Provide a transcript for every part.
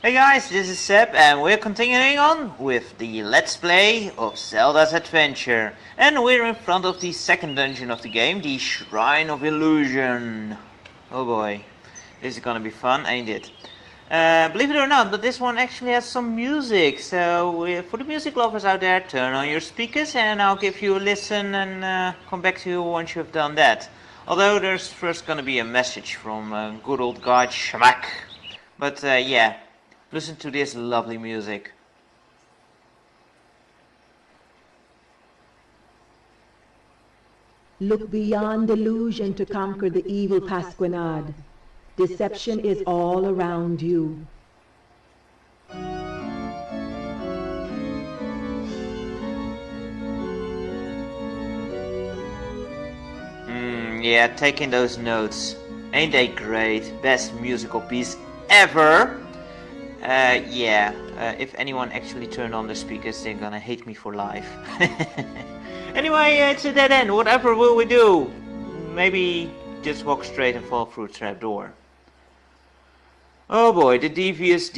Hey guys, this is Seb and we're continuing on with the Let's Play of Zelda's Adventure. And we're in front of the second dungeon of the game, the Shrine of Illusion. Oh boy, this is gonna be fun, ain't it? Believe it or not, but this one actually has some music. So for the music lovers out there, turn on your speakers and I'll give you a listen and come back to you once you've done that. Although there's first gonna be a message from good old guide Schmack. But yeah. Listen to this lovely music. Look beyond illusion to conquer the evil Pasquinade. Deception is all around you. Yeah, taking those notes. Ain't they great? Best musical piece ever. If anyone actually turned on the speakers, they're gonna hate me for life. Anyway, it's a dead end. Whatever will we do? Maybe just walk straight and fall through a trapdoor. Oh boy, the devious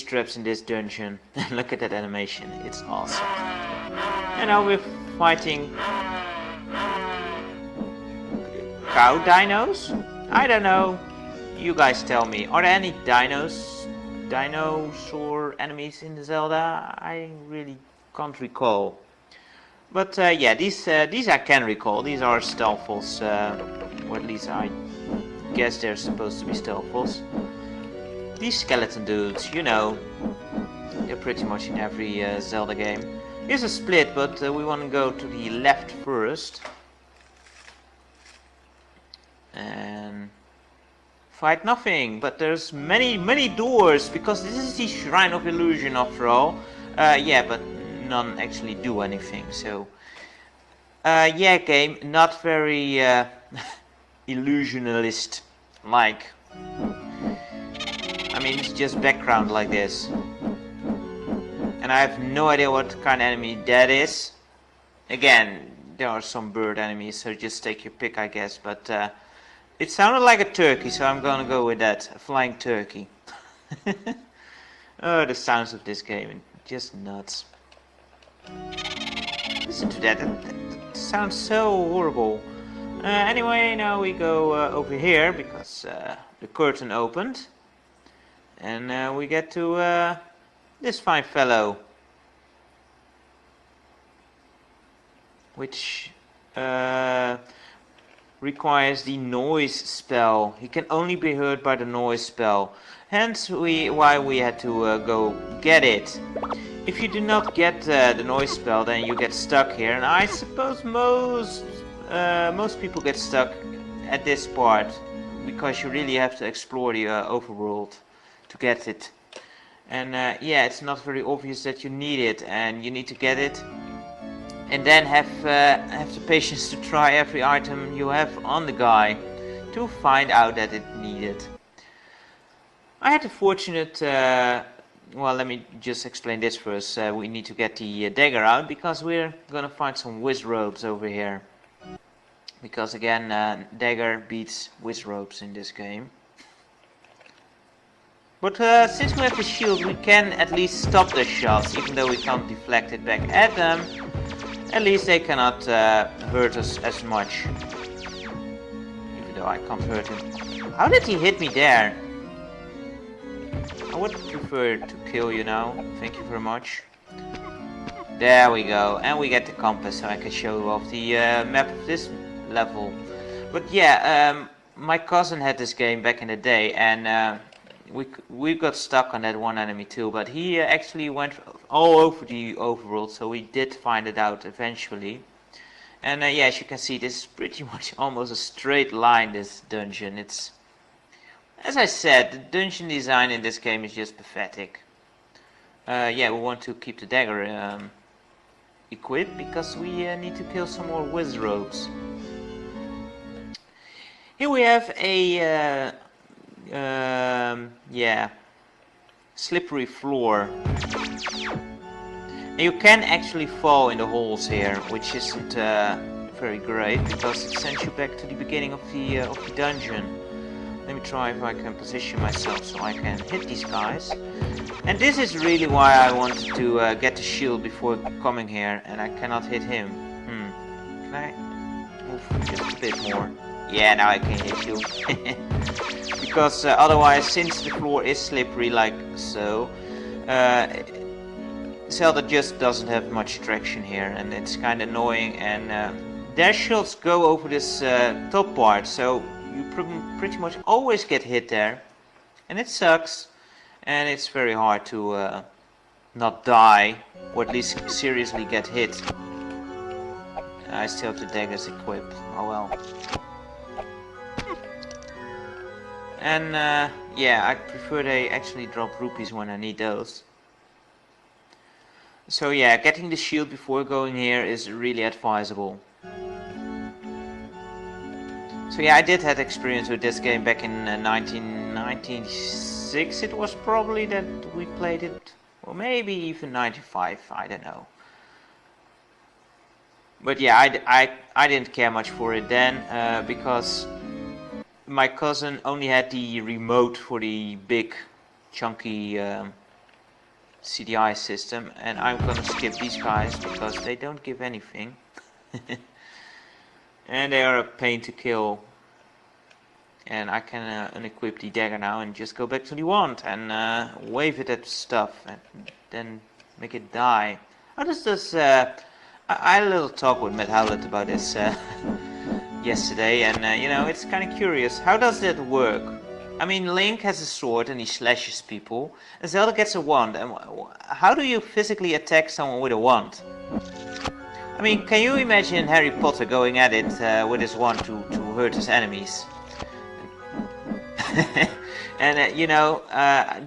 traps in this dungeon. Look at that animation. It's awesome. And now we're fighting cow dinos? I don't know. You guys tell me. Are there any dinosaur enemies in Zelda? I really can't recall. But yeah, these I can recall. These are stealthals, or at least I guess they're supposed to be stealthals. These skeleton dudes, you know, they're pretty much in every Zelda game. Here's a split, but we want to go to the left first. And fight nothing, but there's many doors, because this is the Shrine of Illusion after all. Yeah, but none actually do anything, so yeah, game, not very illusionalist like. I mean, it's just background like this, and I have no idea what kind of enemy that is. Again, there are some bird enemies, so just take your pick, I guess, but it sounded like a turkey, so I'm gonna go with that. A flying turkey. Oh, the sounds of this game, just nuts. Listen to that, that sounds so horrible. Anyway, now we go over here, because the curtain opened. And we get to this fine fellow. Which requires the noise spell. He can only be heard by the noise spell. Hence why we had to go get it. If you do not get the noise spell, then you get stuck here. And I suppose most people get stuck at this part, because you really have to explore the overworld to get it. And yeah, it's not very obvious that you need it, and you need to get it. And then have the patience to try every item you have on the guy to find out that it needed. I had the fortunate, well, let me just explain this first. We need to get the dagger out, because we're gonna find some whiz ropes over here. Because again, dagger beats whiz ropes in this game. But since we have the shield, we can at least stop the shots, even though we can't deflect it back at them. At least they cannot hurt us as much. Even though I can't hurt him. How did he hit me there? I would prefer to kill you now. Thank you very much. There we go. And we get the compass, so I can show off the map of this level. But yeah, my cousin had this game back in the day, and we got stuck on that one enemy too, but he actually went all over the overworld, so we did find it out eventually. And yeah, as you can see, this is pretty much almost a straight line, this dungeon. It's, as I said, the dungeon design in this game is just pathetic. Yeah, we want to keep the dagger equipped, because we need to kill some more whiz ropes. Here we have a yeah, slippery floor. And you can actually fall in the holes here, which isn't very great, because it sends you back to the beginning of the dungeon. Let me try if I can position myself so I can hit these guys. And this is really why I wanted to get the shield before coming here, and I cannot hit him. Can I move just a bit more? Yeah, now I can hit you. Because otherwise, since the floor is slippery like so, Zelda just doesn't have much traction here, and it's kind of annoying. And their shields go over this top part, so you pretty much always get hit there, and it sucks. And it's very hard to not die, or at least seriously get hit. I still have the daggers equipped. Oh well. And yeah, I prefer they actually drop rupees when I need those. So yeah, getting the shield before going here is really advisable. So yeah, I did have experience with this game back in 1996. It was probably that we played it, or maybe even 95. I don't know. But yeah, I didn't care much for it then because my cousin only had the remote for the big, chunky CDI system, and I'm gonna skip these guys because they don't give anything. And they are a pain to kill. And I can unequip the dagger now and just go back to the wand and wave it at stuff and then make it die. How does this... I had a little talk with Matt Howlett about this yesterday, and you know, it's kind of curious. How does that work? I mean, Link has a sword and he slashes people, and Zelda gets a wand. And how do you physically attack someone with a wand? I mean, can you imagine Harry Potter going at it with his wand to hurt his enemies? And you know,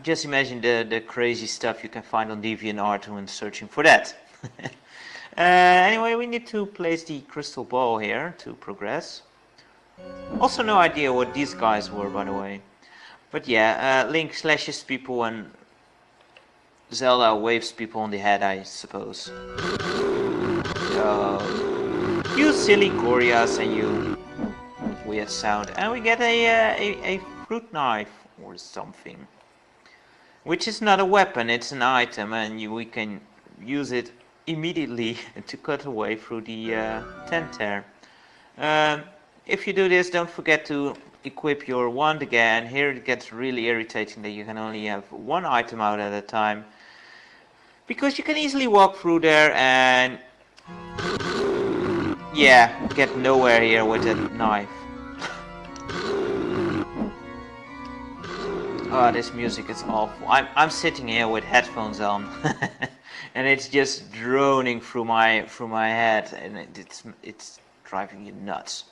just imagine the crazy stuff you can find on DeviantArt when searching for that. Anyway, we need to place the crystal ball here to progress. Also no idea what these guys were, by the way. But yeah, Link slashes people and Zelda waves people on the head, I suppose. So, you silly Gorias and you weird sound. And we get a fruit knife or something. Which is not a weapon, it's an item, and we can use it immediately to cut away through the tent there. If you do this, don't forget to equip your wand again. Here it gets really irritating that you can only have one item out at a time, because you can easily walk through there and yeah, get nowhere here with that knife. Oh, this music is awful. I'm sitting here with headphones on and it's just droning through my head, and it's driving you nuts.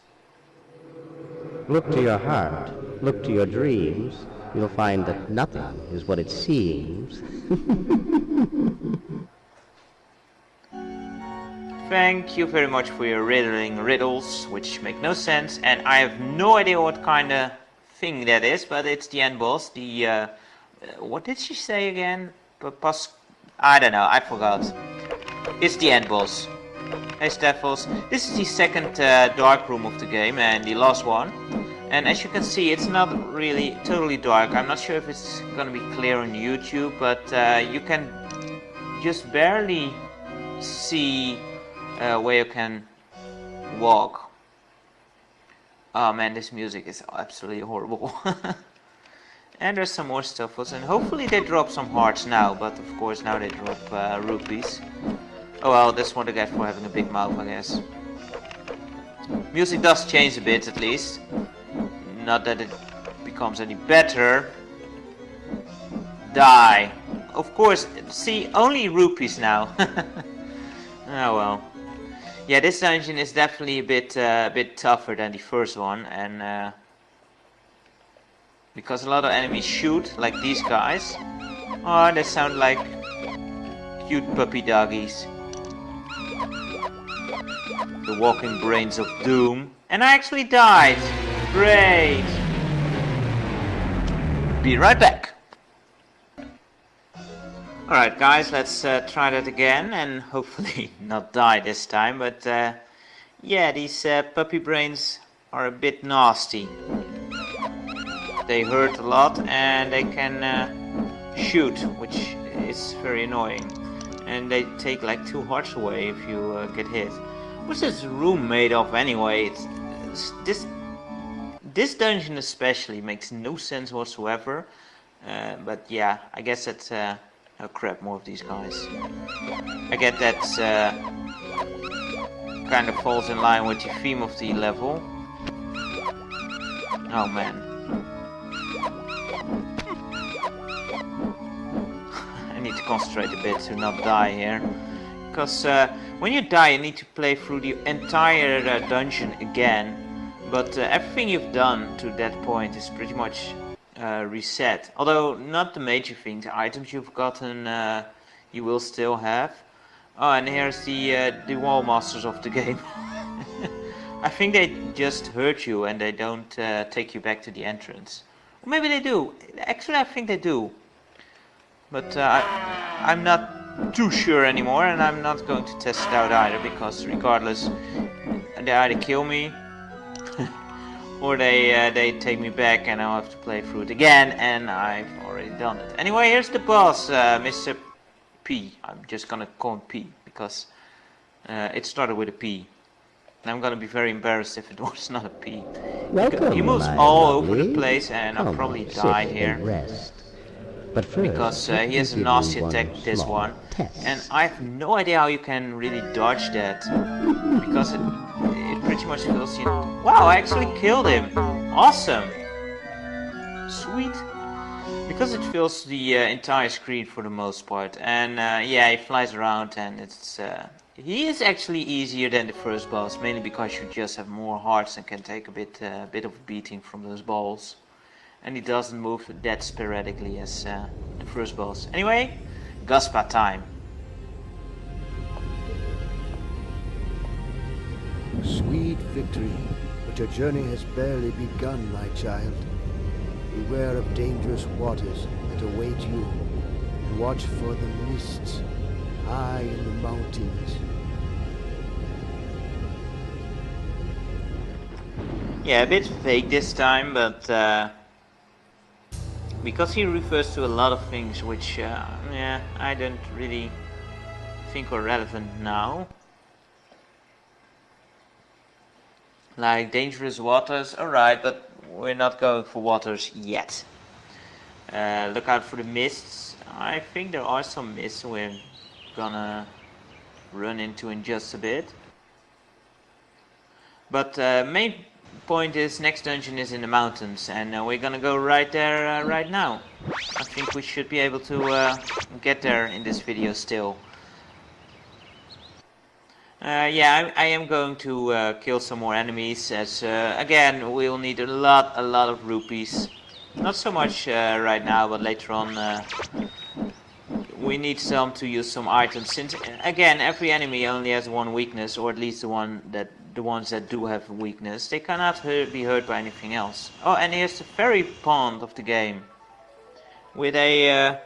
Look to your heart, look to your dreams. You'll find that nothing is what it seems. Thank you very much for your riddling riddles, which make no sense, and I have no idea what kind of thing that is, but it's the end boss. The what did she say again? I don't know, I forgot. It's the end boss. Hey Steffels, this is the second dark room of the game and the last one. And as you can see, it's not really totally dark. I'm not sure if it's gonna be clear on YouTube, but you can just barely see where you can walk. Oh man, this music is absolutely horrible. And there's some more stuff, and hopefully they drop some hearts now, but of course now they drop rupees. Oh well, that's what I get for having a big mouth, I guess. Music does change a bit, at least. Not that it becomes any better. Die. Of course, see, only rupees now. Oh well. Yeah, this dungeon is definitely a bit tougher than the first one, and because a lot of enemies shoot, like these guys. Oh, they sound like cute puppy doggies. The walking brains of doom. And I actually died. Great. Be right back. Alright guys, let's try that again and hopefully not die this time. But yeah, these puppy brains are a bit nasty. They hurt a lot and they can shoot, which is very annoying. And they take like 2 hearts away if you get hit. What's this room made of anyway? This dungeon especially makes no sense whatsoever. But yeah, I guess that's... oh crap, more of these guys. I get that's kind of falls in line with the theme of the level. Oh man. I need to concentrate a bit to not die here. Because when you die you need to play through the entire dungeon again. But everything you've done to that point is pretty much reset. Although not the major things, the items you've gotten you will still have. Oh, and here's the wall masters of the game. I think they just hurt you and they don't take you back to the entrance. Or maybe they do. Actually, I think they do. But I'm not too sure anymore, and I'm not going to test it out either, because regardless, they either kill me or they take me back and I'll have to play through it again, and I've already done it. Anyway, here's the boss, Mr. P. I'm just gonna call him P, because it started with a P. And I'm gonna be very embarrassed if it was not a P. Welcome, he moves my all lovely. over the place, and I'll probably die here. Rest. But first, because he has a nasty attack, this one. And I have no idea how you can really dodge that. Because it pretty much feels you. Wow, I actually killed him! Awesome! Sweet! Because it fills the entire screen for the most part. And yeah, he flies around, and it's... he is actually easier than the first boss, mainly because you just have more hearts and can take a bit of a beating from those balls. And he doesn't move that sporadically as the first boss. Anyway, Guspa time. Sweet victory, but your journey has barely begun, my child. Beware of dangerous waters that await you, and watch for the mists high in the mountains. Yeah, a bit fake this time, but because he refers to a lot of things which yeah, I don't really think are relevant now. Like dangerous waters, alright, but we're not going for waters yet. Look out for the mists. I think there are some mists we're gonna run into in just a bit. But main point is, next dungeon is in the mountains, and we're gonna go right there right now. I think we should be able to get there in this video still. Yeah, I am going to kill some more enemies, as again we'll need a lot of rupees. Not so much right now, but later on we need some to use some items, since again every enemy only has one weakness, or at least the ones that do have a weakness. They cannot be hurt by anything else. Oh, and here's the fairy pond of the game, with a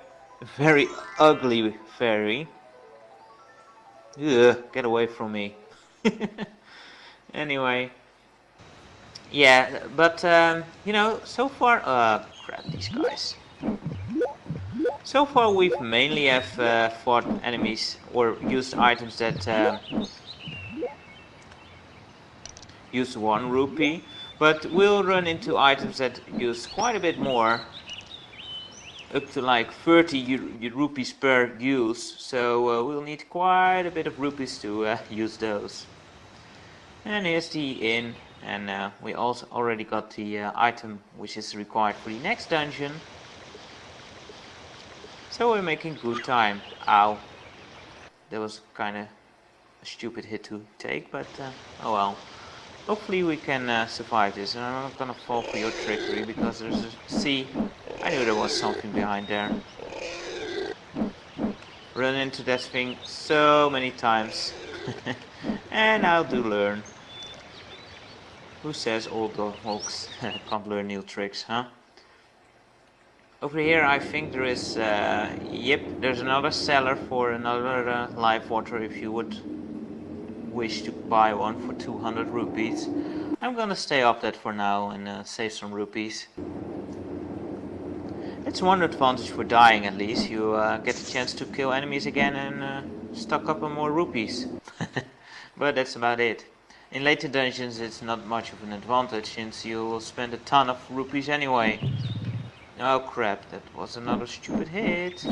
very ugly fairy. Ugh, get away from me. Anyway, yeah, but you know, so far, crap, these guys. So far we've mainly have fought enemies or used items that use 1 rupee, but we'll run into items that use quite a bit more, up to like 30 rupees per use, so we'll need quite a bit of rupees to use those. And here's the inn, and we also already got the item which is required for the next dungeon. So we're making good time. Ow. That was kind of a stupid hit to take, but oh well. Hopefully we can survive this, and I'm not gonna fall for your trickery, because there's a... See, I knew there was something behind there. Run into that thing so many times. And I'll do learn. Who says old folks can't learn new tricks, huh? Over here I think there is, yep, there's another seller for another live water if you would wish to buy one for 200 rupees. I'm gonna stay off that for now and save some rupees. That's one advantage for dying at least. You get a chance to kill enemies again and stock up on more rupees. But that's about it. In later dungeons it's not much of an advantage since you will spend a ton of rupees anyway. Oh crap, that was another stupid hit.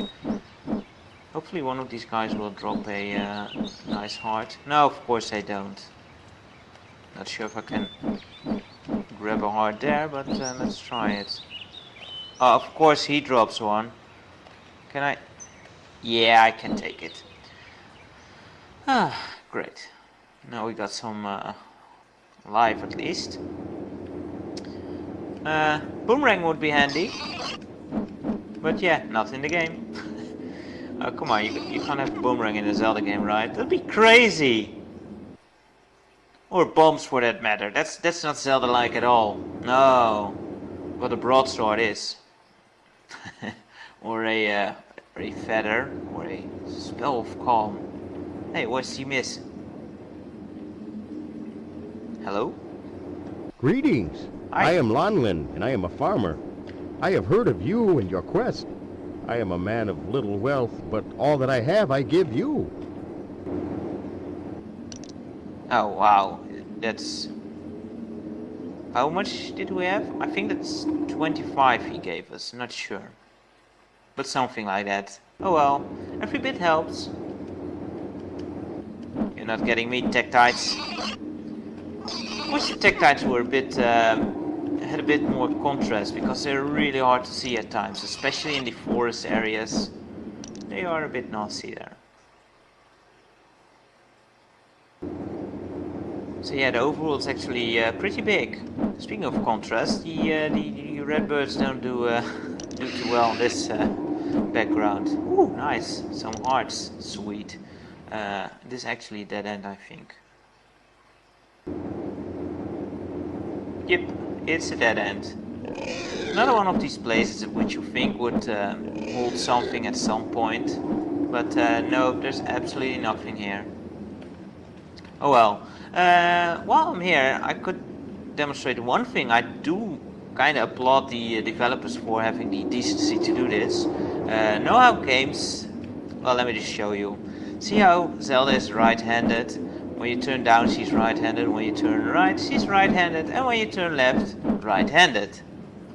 Hopefully one of these guys will drop a nice heart. No, of course they don't. Not sure if I can grab a heart there, but let's try it. Oh, of course he drops one. Can I? Yeah, I can take it. Ah, great. Now we got some life at least. Boomerang would be handy. But yeah, not in the game. Oh, come on, you can't have boomerang in a Zelda game, right? That'd be crazy! Or bombs for that matter. That's not Zelda-like at all. No. What a broadsword is. Or a feather. Or a spell of calm. Hey, what's he miss? Hello? Greetings. Hi. I am Lonlin, and I am a farmer. I have heard of you and your quest. I am a man of little wealth, but all that I have I give you. Oh wow, that's... How much did we have? I think that's 25 he gave us, not sure. But something like that. Oh well, every bit helps. You're not getting me, Tektites. I wish the Tektites were a bit... had a bit more contrast, because they're really hard to see at times, especially in the forest areas. They are a bit nasty there. So yeah, the overworld is actually pretty big. Speaking of contrast, the red birds don't do too well on this background. Ooh, nice, some hearts, sweet. This is actually a dead end, I think. Yep, it's a dead end. Another one of these places which you think would hold something at some point, but no, there's absolutely nothing here. Oh well. While I'm here, I could demonstrate one thing. I do kind of applaud the developers for having the decency to do this. Know-how games, well, let me just show you. See how Zelda is right-handed? When you turn down, she's right-handed. When you turn right, she's right-handed. And when you turn left, right-handed.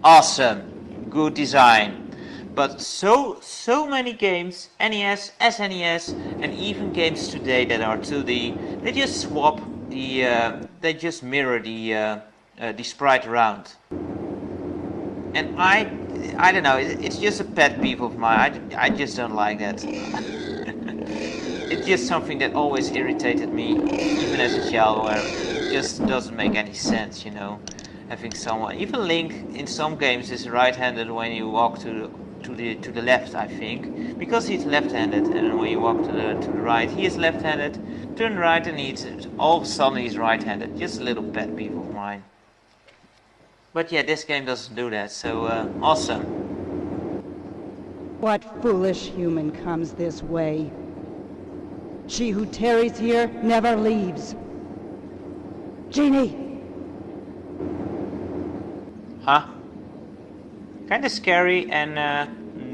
Awesome. Good design. But so many games, NES, SNES, and even games today that are 2D, they just swap the, they just mirror the sprite around. And I don't know, it's just a pet peeve of mine. I just don't like that. It's just something that always irritated me, even as a child, where it just doesn't make any sense, you know. Having someone, even Link in some games is right-handed when you walk to the left, I think, because he's left-handed, and when you walk to the right, he is left-handed. Turn right, and all of a sudden he's right-handed. Just a little pet peeve of mine. But yeah, this game doesn't do that, so awesome. What foolish human comes this way? She who tarries here never leaves. Genie! Huh? Kinda scary, and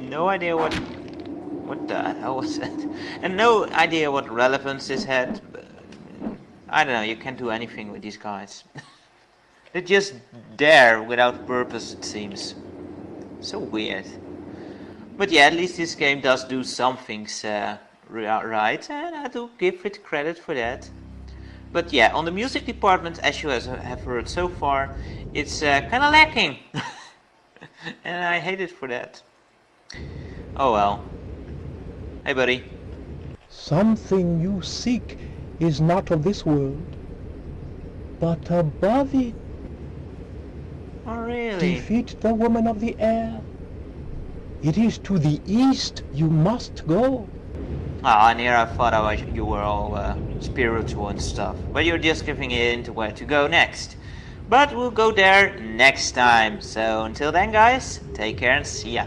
no idea what the hell was that? And no idea what relevance this had. I don't know, you can't do anything with these guys. They're just there without purpose, it seems. So weird. But yeah, at least this game does do some things right, and I do give it credit for that. But yeah, on the music department, as you have heard so far, it's kinda lacking. And I hate it for that. Oh well. Hey buddy. Something you seek is not of this world, but above it. Oh really? Defeat the woman of the air. It is to the east you must go. Ah, and here I thought you were all spiritual and stuff. But you're just giving a hint where to go next. But we'll go there next time. So until then guys, take care and see ya.